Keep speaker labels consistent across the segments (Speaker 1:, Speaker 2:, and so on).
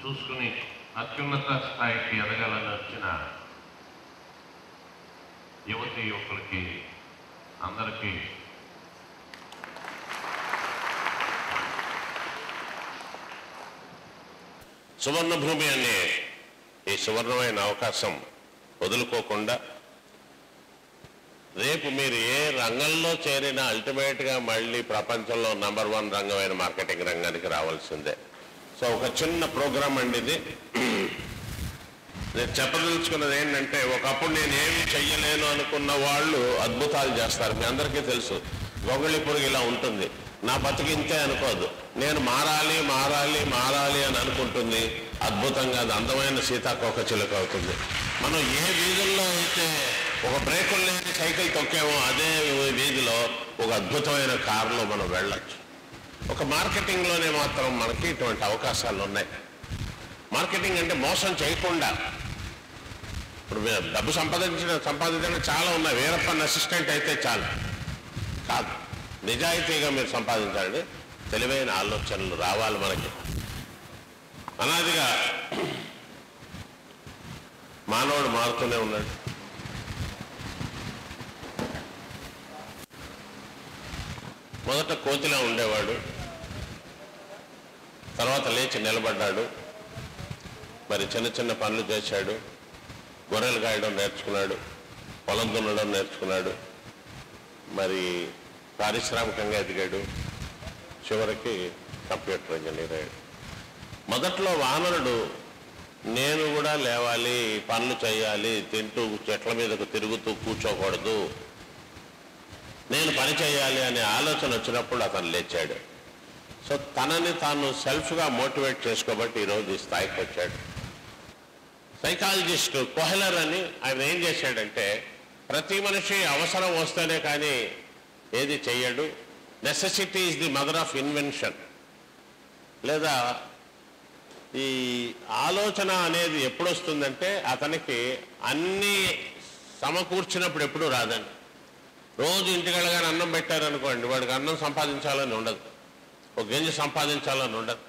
Speaker 1: చూసుకుని అత్యున్నత స్థాయికి ఎదగాలని వచ్చిన యువతి యువకులకి అందరికీ సువర్ణభూమి అనే ఈ సువర్ణమైన అవకాశం వదులుకోకుండా రేపు మీరు ఏ రంగంలో చేరినా అల్టిమేట్గా మళ్ళీ ప్రపంచంలో నంబర్ 1 రంగమైన మార్కెటింగ్ రంగానికి రావాల్సిందే. సో ఒక చిన్న ప్రోగ్రామ్ అండి ఇది. నేను చెప్పదలుచుకున్నది ఏంటంటే, ఒకప్పుడు నేను ఏమి చెయ్యలేను అనుకున్న వాళ్ళు అద్భుతాలు చేస్తారు. మీ అందరికీ తెలుసు, గొంగళి పురుగు ఇలా ఉంటుంది, నా బతుకు ఇంతే అనుకోదు, నేను మారాలి మారాలి మారాలి అని అనుకుంటుంది. అద్భుతంగా అది అందమైన సీతాకోక చిలుక అవుతుంది. మనం ఏ వీధుల్లో అయితే ఒక బ్రేకులు లేని సైకిల్ తొక్కామో అదే వీధిలో ఒక అద్భుతమైన కారులో మనం వెళ్ళచ్చు. ఒక మార్కెటింగ్లోనే మాత్రం మనకి ఇటువంటి అవకాశాలు ఉన్నాయి. మార్కెటింగ్ అంటే మోసం చేయకుండా, ఇప్పుడు డబ్బు సంపాదించడం చాలా ఉన్నాయి. వీరప్పన్ అసిస్టెంట్ అయితే చాలు కాదు, నిజాయితీగా మీరు సంపాదించాలండి. తెలివైన ఆలోచనలు రావాలి మనకి. అనాదిగా మానవుడు మారుతూనే ఉన్నాడు. మొదట కోతిలా ఉండేవాడు, తర్వాత లేచి నిలబడ్డాడు, మరి చిన్న చిన్న పనులు చేశాడు, గొర్రెలు కాయడం నేర్చుకున్నాడు, పొలం దున్నడం నేర్చుకున్నాడు, మరి పారిశ్రామికంగా ఎదిగాడు, చివరికి కంప్యూటర్ ఇంజనీర్ అయ్యాడు. మొదట్లో వానరుడు నేను కూడా లేవాలి, పనులు చేయాలి, తింటూ చెట్ల మీదకు తిరుగుతూ కూర్చోకూడదు, నేను పని చేయాలి అనే ఆలోచన వచ్చినప్పుడు అతను లేచాడు. సో తనని తాను సెల్ఫ్గా మోటివేట్ చేసుకోబట్టి ఈరోజు ఈ స్థాయికి వచ్చాడు. సైకాలజిస్ట్ కోహెలర్ అని ఆయన ఏం చేశాడంటే, ప్రతి మనిషి అవసరం వస్తేనే కానీ ఏది చెయ్యడు. Necessity is the mother of invention. లేదా ఈ ఆలోచన అనేది ఎప్పుడు వస్తుందంటే, అతనికి అన్నీ సమకూర్చినప్పుడు ఎప్పుడూ రాదండి. రోజు ఇంటికి వెళ్ళగానే అన్నం పెట్టారనుకోండి, వాడికి అన్నం సంపాదించాలని ఉండదు, ఒక గింజ సంపాదించాలని ఉండదు.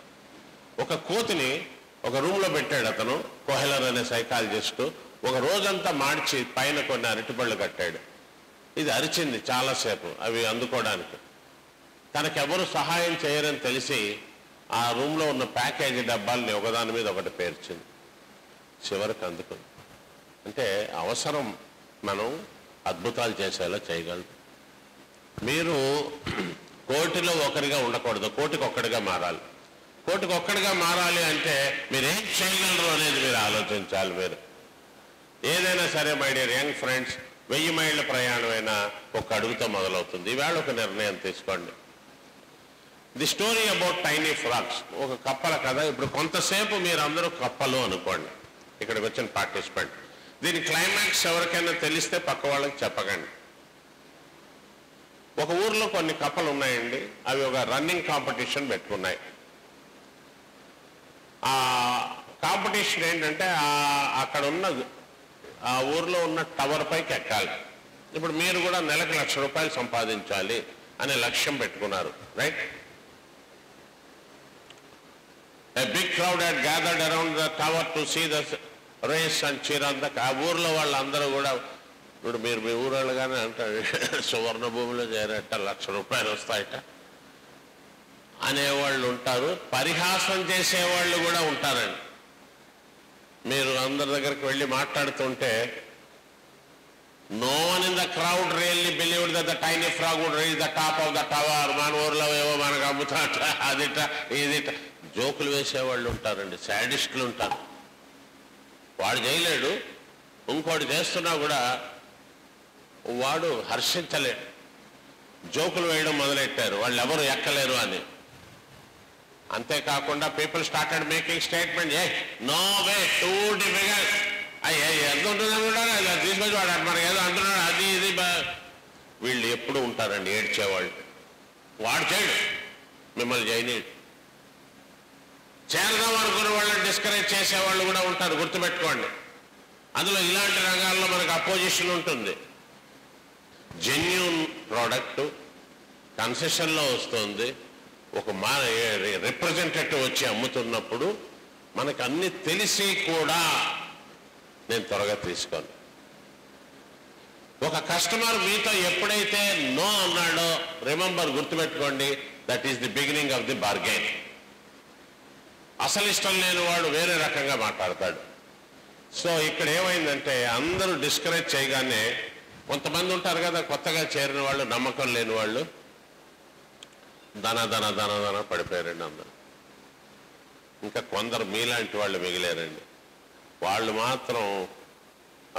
Speaker 1: ఒక కోతిని ఒక రూమ్లో పెట్టాడు అతను, కోహెలర్ అనే సైకాలజిస్టు. ఒక రోజంతా మార్చి పైన కొన్ని అరటిపళ్ళు కట్టాడు. ఇది అరిచింది చాలాసేపు అవి అందుకోవడానికి. తనకెవరు సహాయం చేయరని తెలిసి ఆ రూమ్లో ఉన్న ప్యాకేజీ డబ్బాలని ఒకదాని మీద ఒకటి పేర్చింది. చివరికి అందుకుంది. అంటే అవసరం మనం అద్భుతాలు చేసేలా చేయగలరు. మీరు కోటిలో ఒకరిగా ఉండకూడదు, కోటికి ఒక్కడిగా మారాలి. కోటికి ఒక్కడిగా మారాలి అంటే మీరు ఏం చేయగలరు అనేది మీరు ఆలోచించాలి. మీరు ఏదైనా సరే మై డియర్ యంగ్ ఫ్రెండ్స్, 1000 మైళ్ళ ప్రయాణమైనా ఒక అడుగుతో మొదలవుతుంది. ఈవేళ ఒక నిర్ణయం తీసుకోండి. The story about tiny frogs, ఒక కప్పల కథ. ఇప్పుడు కొంతసేపు మీరు అందరూ కప్పలు అనుకోండి, ఇక్కడికి వచ్చిన పార్టిసిపెంట్. దీని క్లైమాక్స్ ఎవరికైనా తెలిస్తే పక్క వాళ్ళకి చెప్పకండి. ఒక ఊర్లో కొన్ని కప్పలు ఉన్నాయండి, అవి ఒక రన్నింగ్ కాంపిటీషన్ పెట్టుకున్నాయి. ఆ కాంపిటీషన్ ఏంటంటే, అక్కడ ఉన్న ఆ ఊర్లో ఉన్న టవర్ పైకి ఎక్కాలి. ఇప్పుడు మీరు కూడా నెలకు ₹1,00,000 సంపాదించాలి అనే లక్ష్యం పెట్టుకున్నారు, right? A big crowd had gathered around the tower to see the race and cheer on the. ఆ ఊర్లో వాళ్ళందరూ కూడా, ఇప్పుడు మీరు మీ ఊరోళ్ళుగానే అంటారు, సువర్ణ భూమిలో చేరట ₹1,00,000 వస్తాయట అనేవాళ్ళు ఉంటారు. పరిహాసం చేసేవాళ్ళు కూడా ఉంటారండి. మీరు అందరి దగ్గరికి వెళ్ళి మాట్లాడుతుంటే, no one in the crowd really believed that the tiny frog would reach the top of the tower. మన ఊర్లో ఏవో మనకు అమ్ముతాట, అదిట ఇదిట జోకులు వేసేవాళ్ళు ఉంటారండి, శాడిస్టులు ఉంటారు. వాడు చేయలేడు, ఇంకోటి చేస్తున్నా కూడా వాడు హర్షించలేడు. జోకులు వేయడం మొదలెట్టారు, వాళ్ళు ఎవరు ఎక్కలేరు అని. అంతేకాకుండా people started making statement, no way, too difficult, ఎంత ఉంటుందని తీసుకొచ్చి వాడు మనకి ఏదో అంటున్నాడు, అది ఇది. వీళ్ళు ఎప్పుడు ఉంటారండి ఏడ్చేవాళ్ళు. వాడు చేయడు, మిమ్మల్ని చేయనీడు. చేరదాం అనుకునే వాళ్ళని డిస్కరేజ్ చేసేవాళ్ళు కూడా ఉంటారు, గుర్తుపెట్టుకోండి. అందులో ఇలాంటి రంగాల్లో మనకు అపోజిషన్ ఉంటుంది. జెన్యూన్ ప్రోడక్ట్ కన్సెషన్లో వస్తుంది, ఒక రిప్రజెంటేటివ్ వచ్చి అమ్ముతున్నప్పుడు మనకు అన్ని తెలిసి కూడా నేను త్వరగా తీసుకోను. ఒక కస్టమర్ మీతో ఎప్పుడైతే నో అన్నాడో రిమెంబర్, గుర్తుపెట్టుకోండి, that is the beginning of the bargain. అసలు ఇష్టం లేని వాడు వేరే రకంగా మాట్లాడతాడు. సో ఇక్కడ ఏమైందంటే అందరూ డిస్కరేజ్ చేయగానే కొంతమంది ఉంటారు కదా కొత్తగా చేరిన వాళ్ళు, నమ్మకం లేని వాళ్ళు, ధన పడిపోయారండి అందరూ. ఇంకా కొందరు మీలాంటి వాళ్ళు మిగిలారండి. వాళ్ళు మాత్రం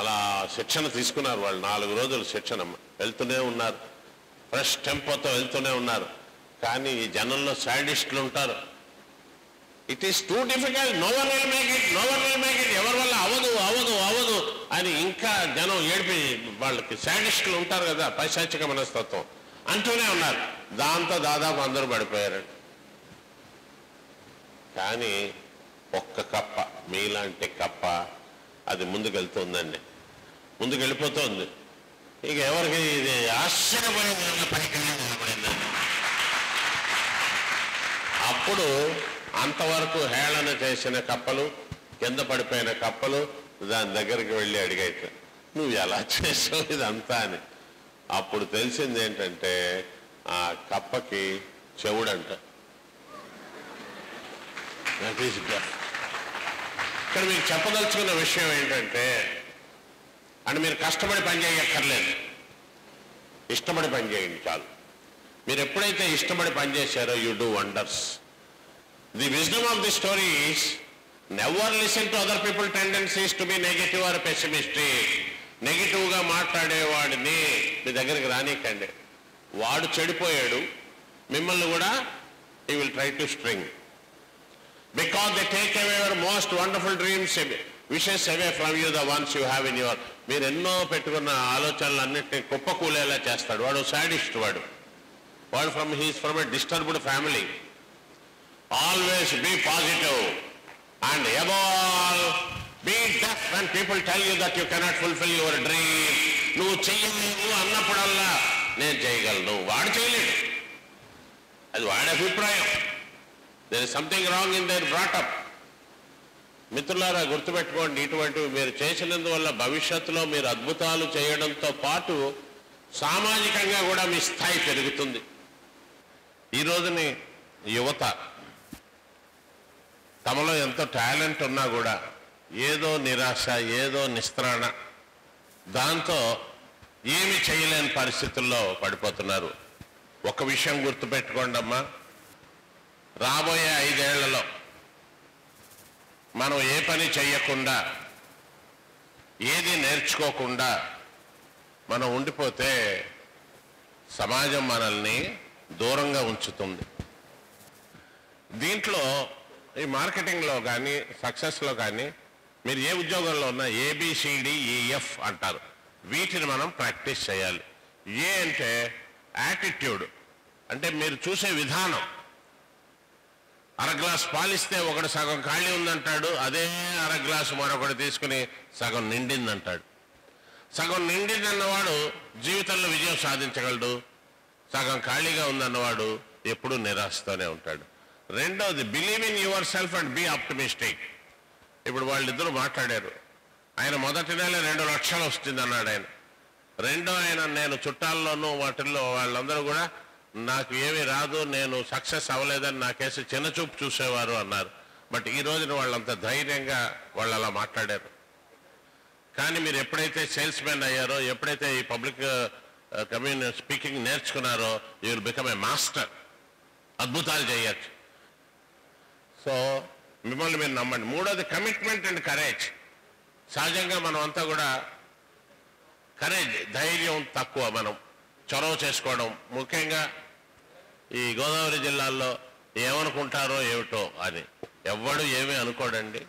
Speaker 1: అలా శిక్షణ తీసుకున్నారు. వాళ్ళు 4 రోజులు శిక్షణ వెళ్తూనే ఉన్నారు, ఫ్రెష్ టెంపోతో వెళ్తూనే ఉన్నారు. కానీ ఈ జనంలో సాడిస్టులు ఉంటారు. It is too difficult, no one will make it, no one will make it, ఎవరి వల్ల అవదు అవదు అవదు అని ఇంకా జనం ఏడిపి, వాళ్ళకి సాడిస్టులు ఉంటారు కదా, పైశాచిక మనస్తత్వం, అంటూనే ఉన్నారు. దాంతో దాదాపు అందరూ పడిపోయారండి. కానీ ఒక్క కప్ప, మీలాంటి కప్ప, అది ముందుకెళ్తుందండి, ముందుకెళ్ళిపోతుంది. ఇక ఎవరికి ఇది ఆశ్చర్యపోయింది, పైకి నిలబడిందండి. అప్పుడు అంతవరకు హేళన చేసిన కప్పలు, కింద పడిపోయిన కప్పలు దాని దగ్గరికి వెళ్ళి అడిగాయి, నువ్వు ఎలా చేసావు ఇదంతా అని. అప్పుడు తెలిసింది ఏంటంటే ఆ కప్పకి చెవుడంట. ఇక్కడ మీకు చెప్పదలుచుకున్న విషయం ఏంటంటే, అంటే మీరు కష్టపడి పని చేయక్కర్లేదు, ఇష్టపడి పని చేయండి చాలు. మీరు ఎప్పుడైతే ఇష్టపడి పని చేశారో you do wonders. The wisdom of the story is never listen to other people tendencies to be negative or pessimistic. నెగిటివ్గా మాట్లాడేవాడిని మీ దగ్గరికి రానికండి. వాడు చెడిపోయాడు, మిమ్మల్ని కూడా he will try to string, because they take away your most wonderful dreams, wishes away from you, the ones you have in your. మీరు ఎన్నో పెట్టుకున్న ఆలోచనలు అన్నింటినీ కుప్పకూలేలా చేస్తాడు. వాడు సాడిస్ట్, వాడు he's from a disturbed family. Always be positive and above all be deaf when people tell you that you cannot fulfill your dream. నువ్వు చెయ్యలేవు అన్నప్పుడల్లా నేను చేయగలను, వాడు చేయలేడు, అది వాడి అభిప్రాయం. there is something wrong in their brought up. మిత్రులారా గుర్తుపెట్టుకోండి, ఇటువంటివి మీరు చేసినందువల్ల భవిష్యత్తులో మీరు అద్భుతాలు చేయడంతో పాటు సామాజికంగా కూడా మీ స్థాయి పెరుగుతుంది. ఈ రోజుని యువత తమలో ఎంతో టాలెంట్ ఉన్నా కూడా ఏదో నిరాశ, ఏదో నిస్త్రాణ, దాంతో ఏమి చేయలేని పరిస్థితుల్లో పడిపోతున్నారు. ఒక విషయం గుర్తుపెట్టుకోండి అమ్మా, రాబోయే 5 ఏళ్లలో మనం ఏ పని చేయకుండా, ఏది నేర్చుకోకుండా మనం ఉండిపోతే సమాజం మనల్ని దూరంగా ఉంచుతుంది. దీంట్లో ఈ మార్కెటింగ్లో కానీ సక్సెస్లో కానీ మీరు ఏ ఉద్యోగంలో ఉన్నా ABCDEF అంటారు, వీటిని మనం ప్రాక్టీస్ చేయాలి. ఏ అంటే యాటిట్యూడ్, అంటే మీరు చూసే విధానం. అర గ్లాస్ పాలిస్తే ఒకడు సగం ఖాళీ ఉందంటాడు, అదే అర గ్లాసు మరొకటి తీసుకుని సగం నిండిందంటాడు. సగం నిండిందన్నవాడు జీవితంలో విజయం సాధించగలడు, సగం ఖాళీగా ఉందన్నవాడు ఎప్పుడూ నిరాశతోనే ఉంటాడు. రెండవది believe in yourself and be optimistic. ఇప్పుడు వాళ్ళిద్దరూ మాట్లాడారు. ఆయన మొదటి నెల 2 లక్షలు వస్తుంది అన్నాడు ఆయన. రెండో ఆయన నేను చుట్టాల్లోనూ వాటిల్లో వాళ్ళందరూ కూడా నాకు ఏమీ రాదు, నేను సక్సెస్ అవ్వలేదని నాకేసి చిన్నచూపు చూసేవారు అన్నారు. బట్ ఈ రోజున వాళ్ళంత ధైర్యంగా వాళ్ళు అలా మాట్లాడారు. కానీ మీరు ఎప్పుడైతే సేల్స్ మ్యాన్ అయ్యారో, ఎప్పుడైతే ఈ పబ్లిక్ స్పీకింగ్ నేర్చుకున్నారో, you will become a master, అద్భుతాలు చేయొచ్చు. సో మిమ్మల్ని మీరు నమ్మండి. మూడోది కమిట్మెంట్ అండ్ కరేజ్. సహజంగా మనం అంతా కూడా కరేజ్, ధైర్యం తక్కువ, మనం చొరవ చేసుకోవడం. ముఖ్యంగా ఈ గోదావరి జిల్లాల్లో ఏమనుకుంటారో ఏమిటో అని ఎవ్వడు ఏమీ అనుకోడండి,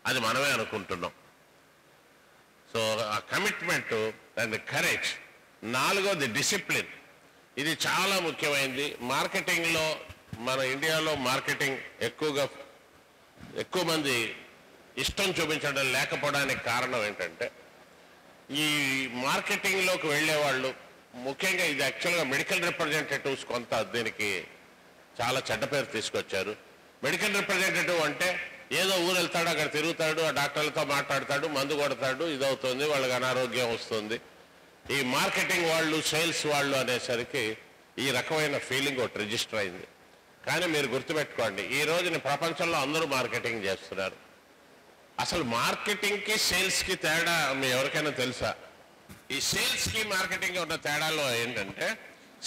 Speaker 1: అది మనమే అనుకుంటున్నాం. సో ఆ కమిట్మెంట్ అండ్ కరేజ్. నాలుగోది డిసిప్లిన్. ఇది చాలా ముఖ్యమైనది. మార్కెటింగ్లో మన ఇండియాలో మార్కెటింగ్ ఎక్కువ మంది ఇష్టం చూపించడం లేకపోవడానికి కారణం ఏంటంటే, ఈ మార్కెటింగ్లోకి వెళ్ళేవాళ్ళు ముఖ్యంగా, ఇది యాక్చువల్గా మెడికల్ రిప్రజెంటేటివ్స్ కొంత దీనికి చాలా చెడ్డ పేరు తీసుకొచ్చారు. మెడికల్ రిప్రజెంటేటివ్ అంటే ఏదో ఊరు వెళ్తాడు, అక్కడ తిరుగుతాడు, ఆ డాక్టర్లతో మాట్లాడతాడు, మందు కొడతాడు, ఇదవుతుంది, వాళ్ళకి అనారోగ్యం వస్తుంది. ఈ మార్కెటింగ్ వాళ్ళు, సేల్స్ వాళ్ళు అనేసరికి ఈ రకమైన ఫీలింగ్ ఒకటి రిజిస్టర్ అయింది. కానీ మీరు గుర్తుపెట్టుకోండి, ఈ రోజున ప్రపంచంలో అందరూ మార్కెటింగ్ చేస్తున్నారు. అసలు మార్కెటింగ్కి సేల్స్కి తేడా మీ ఎవరికైనా తెలుసా? ఈ సేల్స్కి మార్కెటింగ్ ఉన్న తేడాలో ఏంటంటే,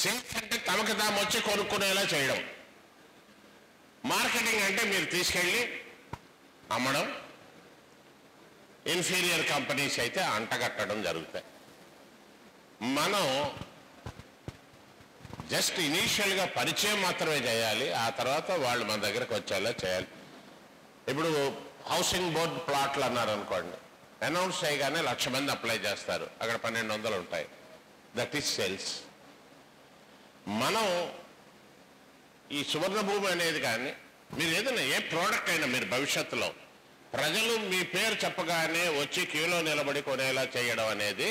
Speaker 1: సేల్స్ అంటే తమకు తాము వచ్చి కొనుక్కునేలా చేయడం. మార్కెటింగ్ అంటే మీరు తీసుకెళ్ళి అమ్మడం, ఇన్ఫీరియర్ కంపెనీస్ అయితే అంటగట్టడం జరుగుతాయి. మనం జస్ట్ ఇనీషియల్గా పరిచయం మాత్రమే చేయాలి, ఆ తర్వాత వాళ్ళు మన దగ్గరకు వచ్చేలా చేయాలి. ఇప్పుడు హౌసింగ్ బోర్డు ప్లాట్లు అన్నారు అనుకోండి, అనౌన్స్ చేయగానే 1,00,000 మంది అప్లై చేస్తారు, అక్కడ 1,200 ఉంటాయి. That is sales. మనం ఈ సువర్ణ భూమి అనేది కానీ, మీరు ఏదైనా ఏ ప్రోడక్ట్ అయినా మీరు భవిష్యత్తులో ప్రజలు మీ పేరు చెప్పగానే వచ్చి క్యూలో నిలబడి కొనేలా చేయడం అనేది,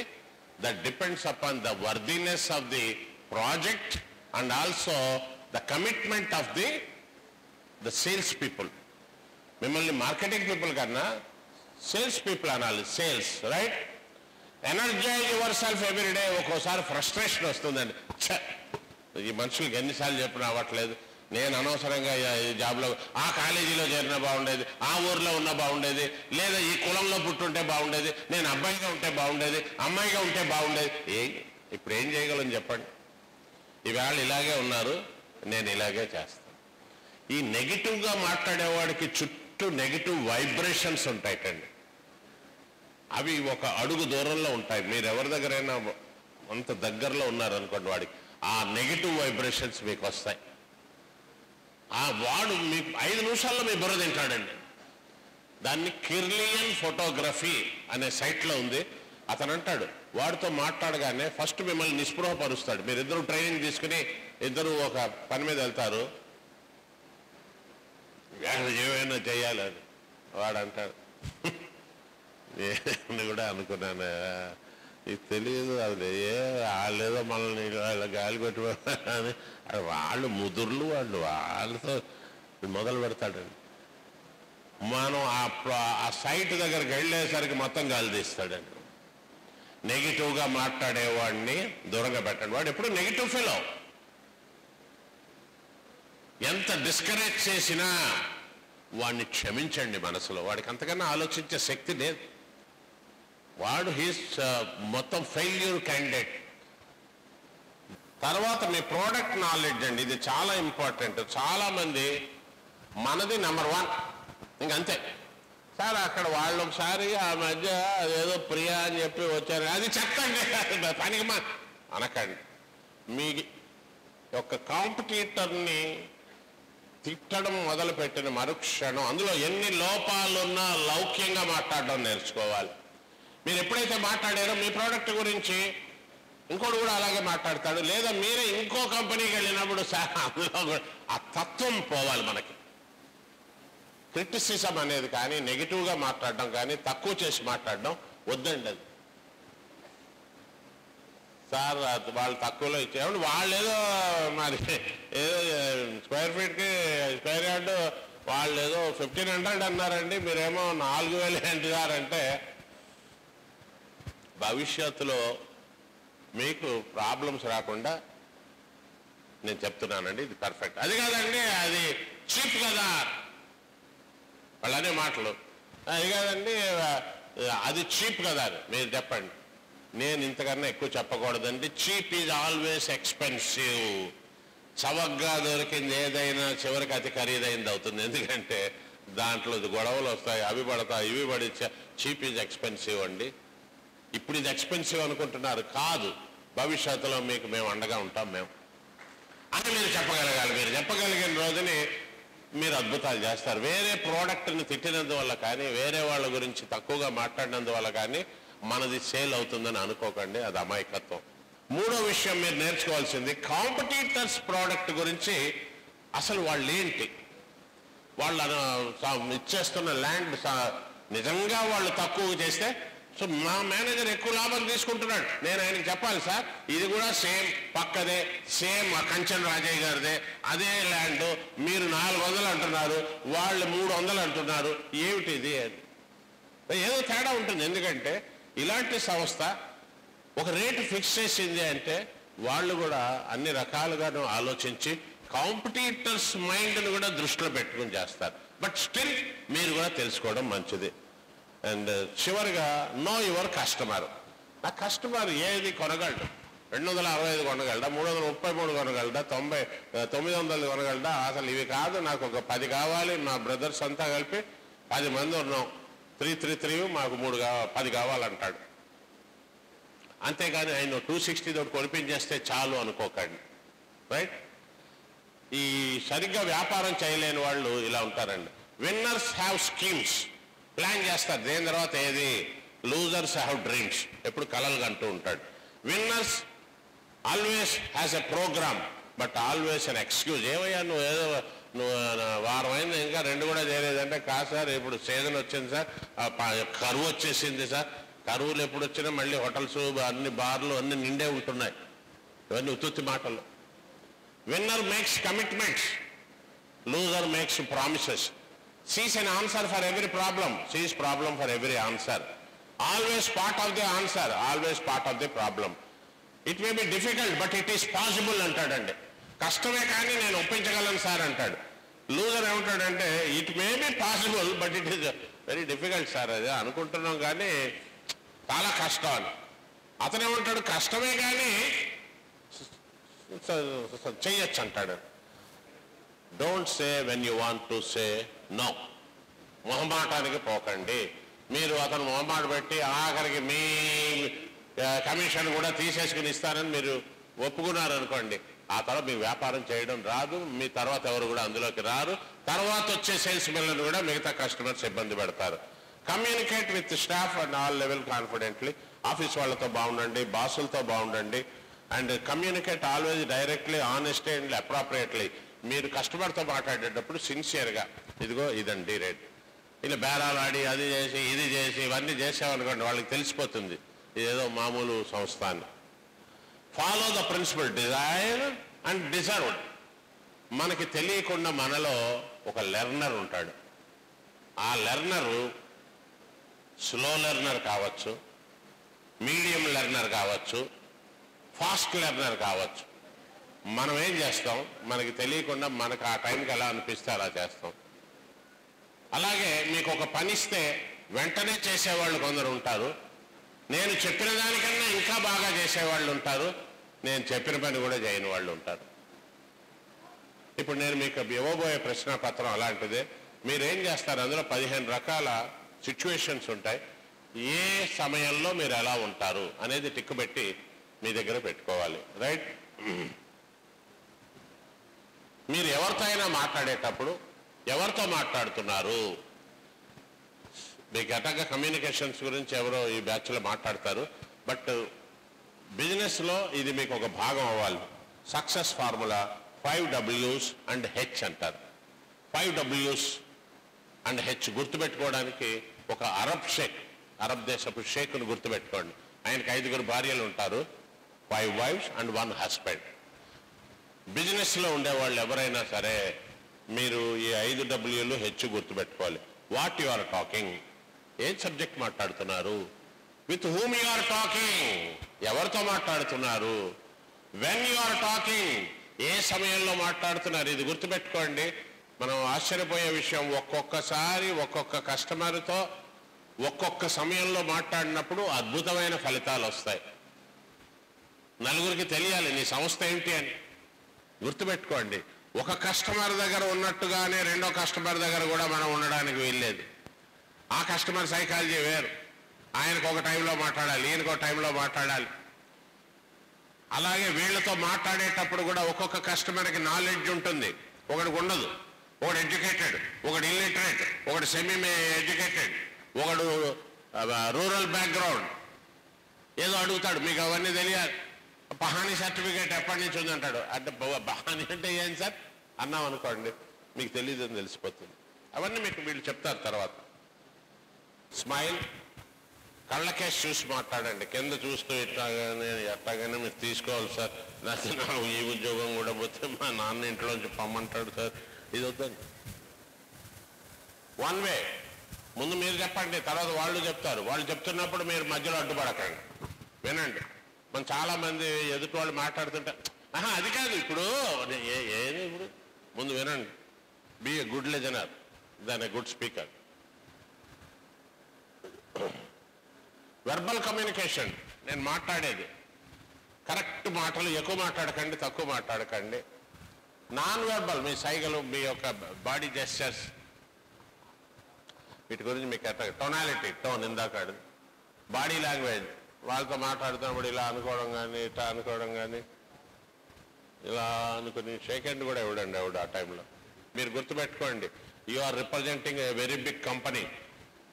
Speaker 1: that depends upon the worthiness of the project and also the commitment of the sales people. మిమ్మల్ని మార్కెటింగ్ పీపుల్ కన్నా సేల్స్ పీపుల్ అనాలి. Sales, right? Energize yourself every day. ఒక్కోసారి ఫ్రస్ట్రేషన్ వస్తుందండి, ఈ మనుషులకి ఎన్నిసార్లు చెప్పినా అవ్వట్లేదు, నేను అనవసరంగా ఈ జాబ్లో, ఆ కాలేజీలో చేరినా బాగుండేది, ఆ ఊర్లో ఉన్నా బాగుండేది, లేదా ఈ కులంలో పుట్టుంటే బాగుండేది, నేను అబ్బాయిగా ఉంటే బాగుండేది, అమ్మాయిగా ఉంటే బాగుండేది. ఇప్పుడు ఏం చేయగలను చెప్పండి? ఈవేళ ఇలాగే ఉన్నారు, నేను ఇలాగే చేస్తాను. ఈ నెగిటివ్గా మాట్లాడేవాడికి చుట్టూ నెగిటివ్ వైబ్రేషన్స్ ఉంటాయిటండి. అవి ఒక అడుగు దూరంలో ఉంటాయి. మీరు ఎవరి దగ్గరైనా అంత దగ్గరలో ఉన్నారనుకోండి, వాడికి ఆ నెగిటివ్ వైబ్రేషన్స్ మీకు వస్తాయి. వాడు మీకు 5 నిమిషాల్లో మీ బుర్ర తింటాడండి. దాన్ని కిర్లియన్ ఫోటోగ్రఫీ అనే సైట్లో ఉంది. అతను అంటాడు, వాడితో మాట్లాడగానే ఫస్ట్ మిమ్మల్ని నిస్పృహపరుస్తాడు. మీరిద్దరూ ట్రైనింగ్ తీసుకుని ఇద్దరు ఒక పని మీద వెళ్తారు, ఏమైనా చేయాలని వాడు అంటాడు. నేను కూడా అనుకున్నాను, ఇది తెలియదు, అది వాళ్ళేదో మనల్ని గాలి పెట్టుకోని, వాళ్ళు ముదుర్లు, వాళ్ళతో మొదలు పెడతాడండి. మనం ఆ సైట్ దగ్గరికి వెళ్ళేసరికి మొత్తం గాలి తీస్తాడండి. నెగిటివ్గా మాట్లాడేవాడిని దూరంగా పెట్టండి. వాడు ఎప్పుడు నెగిటివ్ ఫెలో. ఎంత డిస్కరేజ్ చేసినా వాడిని క్షమించండి మనసులో. వాడికి అంతకన్నా ఆలోచించే శక్తి లేదు. వాడు హీస్ మొత్తం ఫెయిల్యూర్ క్యాండిడేట్. తర్వాత మీ ప్రోడక్ట్ నాలెడ్జ్ అండి, ఇది చాలా ఇంపార్టెంట్. చాలామంది మనది నెంబర్ 1 ఇంకంతే సార్. అక్కడ వాళ్ళు ఒకసారి ఆ మధ్య అదేదో ప్రియా అని చెప్పి వచ్చారు, అది చెప్తండి పనికి అనకండి. మీ యొక్క కాంపిటీటర్ని తిట్టడం మొదలుపెట్టిన మరుక్షణం అందులో ఎన్ని లోపాలున్నా లౌక్యంగా మాట్లాడడం నేర్చుకోవాలి. మీరు ఎప్పుడైతే మాట్లాడారో మీ ప్రోడక్ట్ గురించి ఇంకోటి కూడా అలాగే మాట్లాడతాడు, లేదా మీరే ఇంకో కంపెనీకి వెళ్ళినప్పుడు అందులో ఆ తత్వం పోవాలి మనకి. క్రిటిసిజం అనేది కానీ, నెగిటివ్గా మాట్లాడడం కానీ, తక్కువ చేసి మాట్లాడడం వద్దండి. అది సార్ వాళ్ళు తక్కువలో ఇచ్చేవాళ్ళు, వాళ్ళు ఏదో మరి ఏదో స్క్వేర్ ఫీట్కి స్క్వేర్ యార్డు వాళ్ళు ఏదో 1,500 అన్నారండి, మీరేమో 4,000 అంటున్నారంటే భవిష్యత్తులో మీకు ప్రాబ్లమ్స్ రాకుండా నేను చెప్తున్నానండి. ఇది పర్ఫెక్ట్. అది కాదండి, అది చీప్ కదా వాళ్ళనే మాటలు. అది కాదండి, అది చీప్ కదా అని మీరు చెప్పండి. నేను ఇంతకన్నా ఎక్కువ చెప్పకూడదండి. Cheap is always expensive. చవకగా దొరికింది ఏదైనా చివరికి అతి ఖరీదైంది అవుతుంది. ఎందుకంటే దాంట్లో గొడవలు వస్తాయి, అవి పడతాయి, ఇవి పడి. చీప్ ఈజ్ ఎక్స్పెన్సివ్ అండి. ఇప్పుడు ఇది ఎక్స్పెన్సివ్ అనుకుంటున్నారు, కాదు, భవిష్యత్తులో మీకు మేము అండగా ఉంటాం మేము అని మీరు చెప్పగలగాలి. మీరు చెప్పగలిగిన రోజుని మీరు అద్భుతాలు చేస్తారు. వేరే ప్రోడక్ట్ని తిట్టినందువల్ల కానీ, వేరే వాళ్ళ గురించి తక్కువగా మాట్లాడినందువల్ల కానీ మనది సేల్ అవుతుందని అనుకోకండి, అది అమాయకత్వం. మూడో విషయం మీరు నేర్చుకోవాల్సింది, కాంపిటీటర్స్ ప్రోడక్ట్ గురించి అసలు వాళ్ళు ఏంటి, వాళ్ళు ఇచ్చేస్తున్న ల్యాండ్ నిజంగా వాళ్ళు తక్కువ చేస్తే సో మా మేనేజర్ ఎక్కువ లాభం తీసుకుంటున్నాడు. నేను ఆయనకి చెప్పాలి, సార్ ఇది కూడా సేమ్ పక్కదే, సేమ్ కంచన్ రాజయ్య గారిదే, అదే ల్యాండ్, మీరు 400 అంటున్నారు, వాళ్ళు 300 అంటున్నారు, ఏమిటి ఇది అని. ఏదో తేడా ఉంటుంది. ఎందుకంటే ఇలాంటి సంస్థ ఒక రేటు ఫిక్స్ చేసింది అంటే వాళ్ళు కూడా అన్ని రకాలుగాను ఆలోచించి కాంపిటీటర్స్ మైండ్ని కూడా దృష్టిలో పెట్టుకుని చేస్తారు. బట్ స్టిల్ మీరు కూడా తెలుసుకోవడం మంచిది. అండ్ చివరిగా నో యువర్ కస్టమర్. ఆ కస్టమర్ ఏది కొనగలడు? 265 కొనగలడా, 333 కొనగలడా, 900 కొనగలడా? అసలు ఇవి కాదు, నాకు ఒక 10 కావాలి, మా బ్రదర్స్ అంతా కలిపి 10 మంది ఉన్నాం, 333 మాకు 10 కావాలంటాడు. అంతేగాని ఆయన 260 తోటి కొనిపించేస్తే చాలు అనుకోకండి. రైట్? ఈ సరిగ్గా వ్యాపారం చేయలేని వాళ్ళు ఇలా ఉంటారండి. విన్నర్స్ హ్యావ్ స్కీమ్స్, ప్లాన్ చేస్తారు. దేని తర్వాత ఏది? లూజర్స్ హ్యావ్ డ్రీమ్స్, ఎప్పుడు కలలు కంటూ ఉంటాడు. Winners always has a program but always an excuse. ఏమయ్యా నువ్వు ఏదో వారం అయింది ఇంకా 2 కూడా చేయలేదంటే, కాదు సార్ ఇప్పుడు సీజన్ వచ్చింది సార్, కరువు వచ్చేసింది సార్. కరువులు ఎప్పుడు వచ్చినా మళ్ళీ హోటల్స్, అన్ని బార్లు అన్ని నిండే ఉంటున్నాయి. ఇవన్నీ ఉత్తుత్తి మాటలు. Winner makes commitments, loser makes promises. Sees an answer for every problem, sees problem for every answer. Always part of the answer, always part of the problem. It may be difficult but it is possible అంటాడండి. కష్టమే కానీ నేను ఒప్పించగలను sir అంటాడు. Loser ఏమంటాడంటే it may be possible but it is very difficult sir, అది అనుకుంటున్నాం కానీ చాలా కష్టం అని. అతను ఏమంటాడు కష్టమే కానీ చెయ్యొచ్చు అంటాడు. Don't say when you want to say no. మొహమాటానికి పోకండి. మీరు అతను మొహమాట పెట్టి ఆఖరికి మీ కమిషన్ కూడా తీసేసుకుని ఇస్తానని మీరు ఒప్పుకున్నారనుకోండి, ఆ తర్వాత మీ వ్యాపారం చేయడం రాదు, మీ తర్వాత ఎవరు కూడా అందులోకి రారు. తర్వాత వచ్చే సేల్స్ మెన్లను కూడా మిగతా కస్టమర్స్ ఇబ్బంది పెడతారు. Communicate with staff and all level confidently. Office వాళ్ళతో బాగుండండి, బాసులతో బాగుండండి. And communicate always directly, honestly and appropriately. మీరు కస్టమర్తో మాట్లాడేటప్పుడు సిన్సియర్గా, ఇదిగో ఇదండి రేట్, ఇలా బేరాలు ఆడి అది చేసి ఇది చేసి ఇవన్నీ చేసామనుకోండి వాళ్ళకి తెలిసిపోతుంది ఇదేదో మామూలు సంస్థ అని. Follow the principle desire and deserved. మనకి తెలియకుండా మనలో ఒక లెర్నర్ ఉంటాడు. ఆ లెర్నరు స్లో లెర్నర్ కావచ్చు, మీడియం లెర్నర్ కావచ్చు, ఫాస్ట్ లెర్నర్ కావచ్చు. మనం ఏం చేస్తాం, మనకి తెలియకుండా మనకు ఆ టైంకి ఎలా అనిపిస్తే అలా చేస్తాం. అలాగే మీకు ఒక పని ఇస్తే వెంటనే చేసేవాళ్ళు కొందరు ఉంటారు, నేను చెప్పిన దానికన్నా ఇంకా బాగా చేసేవాళ్ళు ఉంటారు, నేను చెప్పిన పని కూడా చేయని వాళ్ళు ఉంటారు. ఇప్పుడు నేను మీకు ఇవ్వబోయే ప్రశ్నాపత్రం అలాంటిదే. మీరేం చేస్తారు, అందులో 15 రకాల సిచ్యువేషన్స్ ఉంటాయి. ఏ సమయంలో మీరు ఎలా ఉంటారు అనేది టిక్కు పెట్టి మీ దగ్గర పెట్టుకోవాలి. రైట్? మీరు ఎవరితో అయినా మాట్లాడేటప్పుడు ఎవరితో మాట్లాడుతున్నారు? మీకు గతంగా కమ్యూనికేషన్స్ గురించి ఎవరో ఈ బ్యాచ్లో మాట్లాడతారు, బట్ బిజినెస్లో ఇది మీకు ఒక భాగం అవ్వాలి. Success formula 5 W's and H అంటారు. 5 W's అండ్ H గుర్తుపెట్టుకోవడానికి ఒక అరబ్ దేశపు షేక్ను గుర్తుపెట్టుకోండి. ఆయనకి 5 భార్యలు ఉంటారు, 5 wives అండ్ 1 husband. బిజినెస్లో ఉండేవాళ్ళు ఎవరైనా సరే మీరు ఈ 5 W'లు H గుర్తుపెట్టుకోవాలి. వాట్ యు ఆర్ టాకింగ్, ఏం సబ్జెక్ట్ మాట్లాడుతున్నారు. With whom you are talking, ఎవరితో మాట్లాడుతున్నారు. వెన్ యు ఆర్ టాకింగ్, ఏ సమయంలో మాట్లాడుతున్నారు. ఇది గుర్తుపెట్టుకోండి. మనం ఆశ్చర్యపోయే విషయం, ఒక్కొక్కసారి ఒక్కొక్క కస్టమర్తో ఒక్కొక్క సమయంలో మాట్లాడినప్పుడు అద్భుతమైన ఫలితాలు వస్తాయి. నలుగురికి తెలియాలి నీ సంస్థ ఏంటి అని. గుర్తుపెట్టుకోండి, ఒక కస్టమర్ దగ్గర ఉన్నట్టుగానే రెండో కస్టమర్ దగ్గర కూడా మనం ఉండడానికి వీల్లేదు. ఆ కస్టమర్ సైకాలజీ వేరు. ఆయనకు ఒక టైంలో మాట్లాడాలి, ఈయనకు ఒక టైంలో మాట్లాడాలి. అలాగే వీళ్ళతో మాట్లాడేటప్పుడు కూడా ఒక్కొక్క కస్టమర్కి నాలెడ్జ్ ఉంటుంది, ఒకడికి ఉండదు. ఒకడు ఎడ్యుకేటెడ్, ఒకడు ఇల్లిటరేట్, ఒకడు సెమీ ఎడ్యుకేటెడ్, ఒకడు రూరల్ బ్యాక్గ్రౌండ్. ఏదో అడుగుతాడు, మీకు అవన్నీ తెలియాలి. పహానీ సర్టిఫికేట్ ఎప్పటి నుంచి ఉందంటాడు. అంటే పహానీ అంటే ఏం సార్ అన్నాం అనుకోండి, మీకు తెలియదు అని తెలిసిపోతుంది. అవన్నీ మీకు వీళ్ళు చెప్తారు తర్వాత. స్మైల్, కళ్ళకేసి చూసి మాట్లాడండి, కింద చూస్తూ ఇట్లాగానే ఎట్లాగానే మీరు తీసుకోవాలి సార్, నాకు ఈ ఉద్యోగం కూడా పోతే మా నాన్న ఇంట్లోంచి పమ్మంటాడు సార్, ఇది వద్దండి. వన్ వే, ముందు మీరు చెప్పండి, తర్వాత వాళ్ళు చెప్తారు. వాళ్ళు చెప్తున్నప్పుడు మీరు మధ్యలో అడ్డుపడకండి, వినండి. మనం చాలా మంది ఎదుటి వాళ్ళు మాట్లాడుతుంటే అది కాదు ఇప్పుడు ఏది, ఇప్పుడు ముందు వినండి. Be a good listener than a good speaker. Verbal communication, నేను మాట్లాడేది కరెక్ట్ మాటలు, ఎక్కువ మాట్లాడకండి, తక్కువ మాట్లాడకండి. నాన్ వెర్బల్, మీ సైగలు, మీ యొక్క బాడీ జెస్చర్స్, వీటి గురించి మీకు ఎట్లా, టోనాలిటీ, టోన్ ఇందాక, బాడీ లాంగ్వేజ్, వాళ్ళతో మాట్లాడుతున్నప్పుడు ఇలా అనుకోవడం కానీ, ఇట్లా అనుకోవడం కానీ, ఇలా అనుకుని షేక్ హ్యాండ్ కూడా ఇవ్వడండి ఎవడు ఆ టైంలో. మీరు గుర్తుపెట్టుకోండి, you are representing a very big company.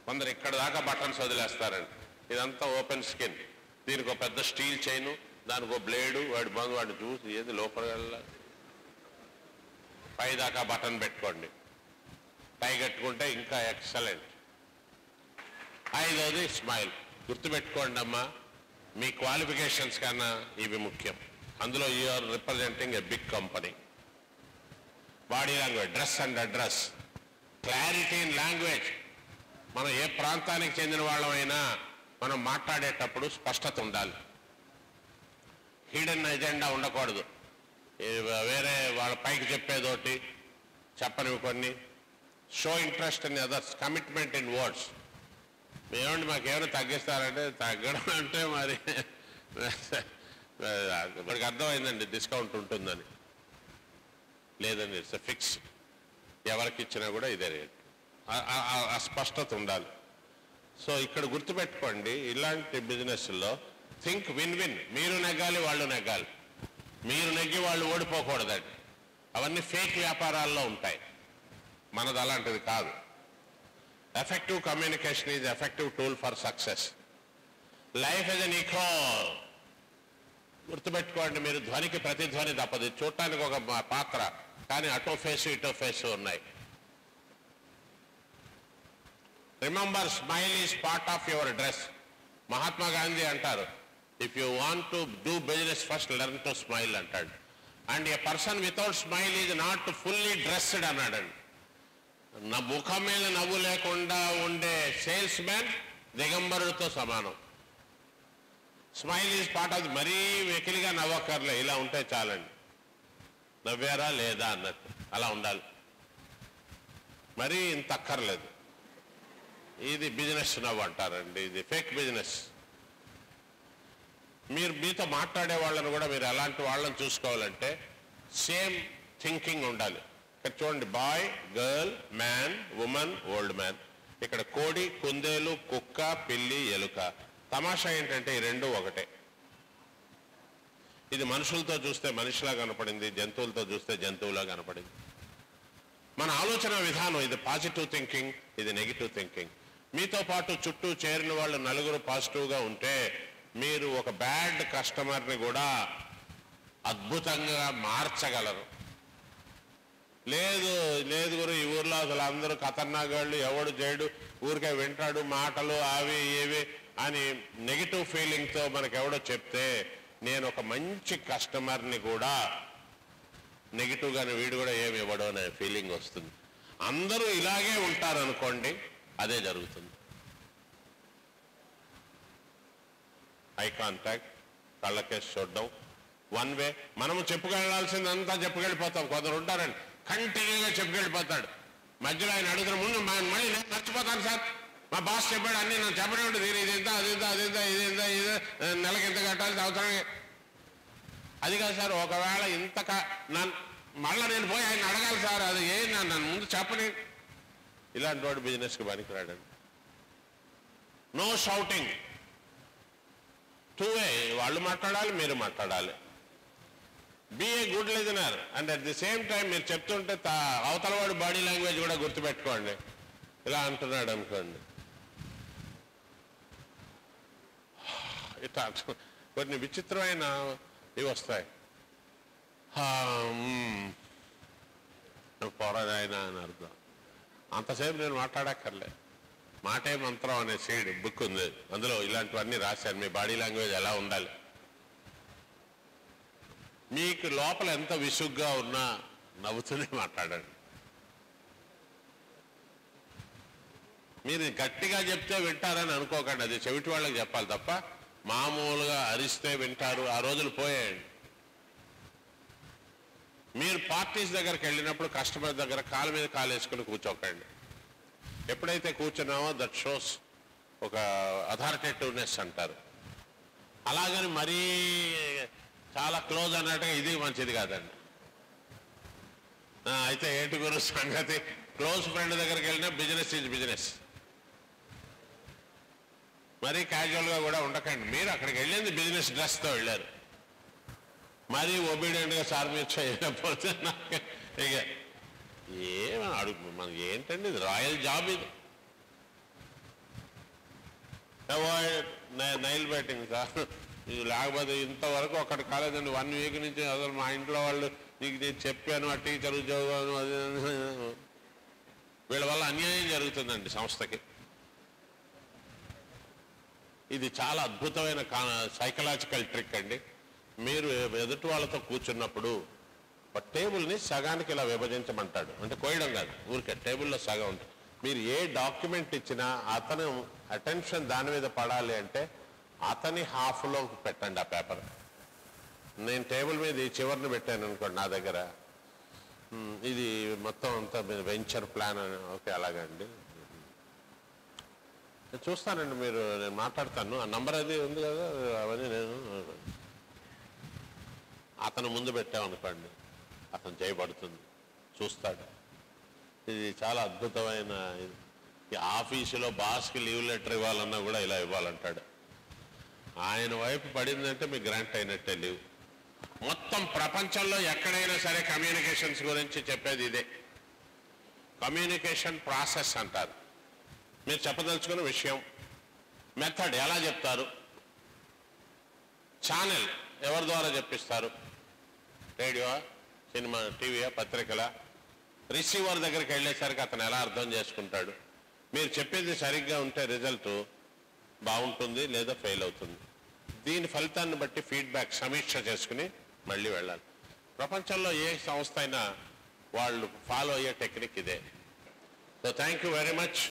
Speaker 1: కొందరు ఇక్కడ దాకా బటన్స్ వదిలేస్తారండి, ఇదంతా ఓపెన్ స్కిన్, దీనికి ఒక పెద్ద స్టీల్ చైను, దానికి ఒక బ్లేడు, వాడి బంధు వాడిని చూసి ఏది లోపల వెళ్ళాలి, పై దాకా బటన్ పెట్టుకోండి, టై కట్టుకుంటే ఇంకా ఎక్సలెంట్. ఐదోది స్మైల్. గుర్తుపెట్టుకోండి అమ్మా, మీ క్వాలిఫికేషన్స్ కన్నా ఇవి ముఖ్యం. అందులో you are representing a big company. Body language, dress and address, clarity in language. మనం ఏ ప్రాంతానికి చెందిన వాళ్ళమైనా మనం మాట్లాడేటప్పుడు స్పష్టత ఉండాలి, హిడెన్ ఎజెండా ఉండకూడదు. వేరే వాళ్ళ పైకి చెప్పేదోటి చెప్పనివి కొన్ని. Show interest in others, commitment in words. ఏమండి మాకేమైనా తగ్గిస్తారంటే, తగ్గడం అంటే మరి మనకి అర్థమైందండి డిస్కౌంట్ ఉంటుందని, లేదండి ఇట్స్ ఫిక్స్, ఎవరికి ఇచ్చినా కూడా ఇదే రేట్. ఆ స్పష్టత ఉండాలి. సో ఇక్కడ గుర్తుపెట్టుకోండి, ఇలాంటి బిజినెస్లో థింక్ విన్ విన్. మీరు నెగ్గాలి, వాళ్ళు నెగ్గాలి, మీరు నెగ్గి వాళ్ళు ఓడిపోకూడదండి. అవన్నీ ఫేక్ వ్యాపారాల్లో ఉంటాయి, మనది అలాంటిది కాదు. Effective communication is effective tool for success. Life is an echo. గుర్తుపెట్టుకోండి, మీరు ధ్వనికి ప్రతిధ్వని తప్పదు. చూడటానికి ఒక పాత్ర, కానీ అటో ఫేసు ఇటో ఫేసు ఉన్నాయి. Remember, smile is part of your dress. Mahatma Gandhi అంటారు, if you want to do business first learn to smile అంటాడు. And a person without smile is not fully dressed అన్నాడండి. నా ముఖం మీద నవ్వు లేకుండా ఉండే సేల్స్ మ్యాన్ దిగంబరుడితో సమానం. స్మైల్ ఈజ్ పార్ట్ ఆఫ్, మరీ వెకిలిగా నవ్వక్కర్లే, ఇలా ఉంటే చాలండి, నవ్వారా లేదా అన్నట్టు అలా ఉండాలి, మరీ ఇంత అక్కర్లేదు. ఇది బిజినెస్ నవ్వు అంటారండి, ఇది ఫేక్ బిజినెస్. మీరు మీతో మాట్లాడే వాళ్ళని కూడా మీరు ఎలాంటి వాళ్ళని చూసుకోవాలంటే సేమ్ థింకింగ్ ఉండాలి. ఇక్కడ చూడండి, boy, girl, man, women, old man. ఇక్కడ కోడి, కుందేలు, కుక్క, పిల్లి, ఎలుక. తమాషా ఏంటంటే ఈ రెండు ఒకటే. ఇది మనుషులతో చూస్తే మనిషిలా కనపడింది, జంతువులతో చూస్తే జంతువులా కనపడింది. మన ఆలోచన విధానం, ఇది పాజిటివ్ థింకింగ్, ఇది నెగిటివ్ థింకింగ్. మీతో పాటు చుట్టూ చేరిన వాళ్ళు నలుగురు పాజిటివ్గా ఉంటే మీరు ఒక బ్యాడ్ కస్టమర్ని కూడా అద్భుతంగా మార్చగలరు. లేదు లేదు గురు, ఈ ఊర్లో అసలు అందరూ ఖతర్నాగాళ్ళు, ఎవడు చేయడు, ఊరికే వింటాడు మాటలు అవి ఇవి అని నెగిటివ్ ఫీలింగ్తో మనకు ఎవడో చెప్తే, నేను ఒక మంచి కస్టమర్ని కూడా నెగిటివ్గానే వీడు కూడా ఏమి ఇవ్వడం అనే ఫీలింగ్ వస్తుంది. అందరూ ఇలాగే ఉంటారనుకోండి, అదే జరుగుతుంది. ఐ కాంటాక్ట్, కళ్ళకేసి చూడడం, వన్ వే. మనము చెప్పుకెళ్లాల్సిందంతా చెప్పుకెళ్ళిపోతాం. కొందరు ఉంటారండి కంటిన్యూగా చెప్పుకెళ్ళిపోతాడు, మధ్యలో ఆయన అడుగుతున్న ముందు మళ్ళీ నేను మర్చిపోతాను సార్, మా బాస్ చెప్పాడు అన్నీ నన్ను చెప్పడం ఉంటుంది, ఇది ఇంత అది ఇంత అది ఇంత ఇది ఇంత ఇది నెలకి ఇంత కట్టాల్సిన అవసరం. అది కాదు సార్, ఒకవేళ ఇంత మళ్ళీ నేను పోయి ఆయన అడగాలి సార్, అది ఏ నన్ను ముందు చెప్పని. ఇలాంటి వాడు బిజినెస్కి పనికిరాడండి. No shouting, two way. వాళ్ళు మాట్లాడాలి, మీరు మాట్లాడాలి. Be a good listener and at the same time మీరు చెప్తుంటే అవతల వాడు బాడీ లాంగ్వేజ్ కూడా గుర్తుపెట్టుకోండి. ఇలా అంటున్నాడు అనుకోండి, ఇట్లా కొన్ని విచిత్రమైన ఇవి వస్తాయి. పోరాడాయన అని అర్థం. అంతసేపు నేను మాట్లాడక్కర్లే, మాటే మంత్రం అనే సీడ్ బుక్ ఉంది, అందులో ఇలాంటివన్నీ రాశాను. మీ బాడీ లాంగ్వేజ్ ఎలా ఉండాలి, మీకు లోపల ఎంత విసుగ్గా ఉన్నా నవ్వుతూనే మాట్లాడండి. మీరు గట్టిగా చెప్తే వింటారని అనుకోకండి, అది చెవిటి వాళ్ళకి చెప్పాలి తప్ప మామూలుగా అరిస్తే వింటారు, ఆ రోజులు పోయాయండి. మీరు పార్టీస్ దగ్గరికి వెళ్ళినప్పుడు కస్టమర్ దగ్గర కాలు మీద కాలు వేసుకుని కూర్చోకండి. ఎప్పుడైతే కూర్చున్నామో దట్ షోస్ ఒక అథారిటేటివ్నెస్ అంటారు. అలాగని మరీ చాలా క్లోజ్ అన్నట్టుగా ఇది మంచిది కాదండి. అయితే ఏంటి గురు సంగతి, క్లోజ్ ఫ్రెండ్ దగ్గరికి వెళ్ళినా బిజినెస్ ఈజ్ బిజినెస్. మరీ క్యాజువల్గా కూడా ఉండకండి. మీరు అక్కడికి వెళ్ళింది బిజినెస్ డ్రెస్తో వెళ్ళారు, మరీ ఒబీడియంట్గా సార్ మీరు చేయకపోతే నాకు ఇక ఏమని అడుగు, మనకి ఏంటండి ఇది రాయల్ జాబ్ ఇది. అవాయిడ్ నైల్ బైటింగ్ సార్, ఇది లేకపోతే ఇంతవరకు ఒక్కటి కాలేదండి. 1 వీక్ నుంచి అసలు మా ఇంట్లో వాళ్ళు నీకు నేను చెప్పాను, ఆ టీచర్ ఉద్యోగం అది వీళ్ళ వల్ల అన్యాయం జరుగుతుందండి సంస్థకి. ఇది చాలా అద్భుతమైన సైకలాజికల్ ట్రిక్ అండి. మీరు ఎదుటి వాళ్ళతో కూర్చున్నప్పుడు టేబుల్ని సగానికి ఇలా విభజించమంటాడు, అంటే కోయడం కాదు, ఊరికే టేబుల్లో సగం ఉంటుంది. మీరు ఏ డాక్యుమెంట్ ఇచ్చినా అతను అటెన్షన్ దాని మీద పడాలి అంటే అతని హాఫ్లో పెట్టండి ఆ పేపర్. నేను టేబుల్ మీద ఈ చివరిని పెట్టాను అనుకోండి నా దగ్గర, ఇది మొత్తం అంతా వెంచర్ ప్లాన్ అని. ఓకే అలాగండి, నేను చూస్తానండి, నేను మాట్లాడతాను, ఆ నంబర్ అది ఉంది కదా అవన్నీ నేను అతను ముందు పెట్టామనుకోండి, అతను చేయబడుతుంది, చూస్తాడు. ఇది చాలా అద్భుతమైన ఇది. ఆఫీసులో బాస్కి లీవ్ లెటర్ ఇవ్వాలన్నా కూడా ఇలా ఇవ్వాలంటాడు. ఆయన వైపు పడిందంటే మీకు గ్రాంట్ అయినట్టే లీవ్. మొత్తం ప్రపంచంలో ఎక్కడైనా సరే కమ్యూనికేషన్స్ గురించి చెప్పేది ఇదే. కమ్యూనికేషన్ ప్రాసెస్ అంటారు. మీరు చెప్పదలుచుకున్న విషయం, మెథడ్ ఎలా చెప్తారు, ఛానల్ ఎవరి ద్వారా చెప్పిస్తారు, రేడియో, సినిమా, టీవీయా, పత్రికల, రిసీవర్ దగ్గరికి వెళ్ళేసరికి అతను ఎలా అర్థం చేసుకుంటాడు. మీరు చెప్పేది సరిగ్గా ఉంటే రిజల్ట్ బాగుంటుంది లేదా ఫెయిల్ అవుతుంది. దీని ఫలితాన్ని బట్టి ఫీడ్బ్యాక్ సమీక్ష చేసుకుని మళ్ళీ వెళ్ళాలి. ప్రపంచంలో ఏ సంస్థ అయినా వాళ్ళు ఫాలో అయ్యే టెక్నిక్ ఇదే. So thank you very much.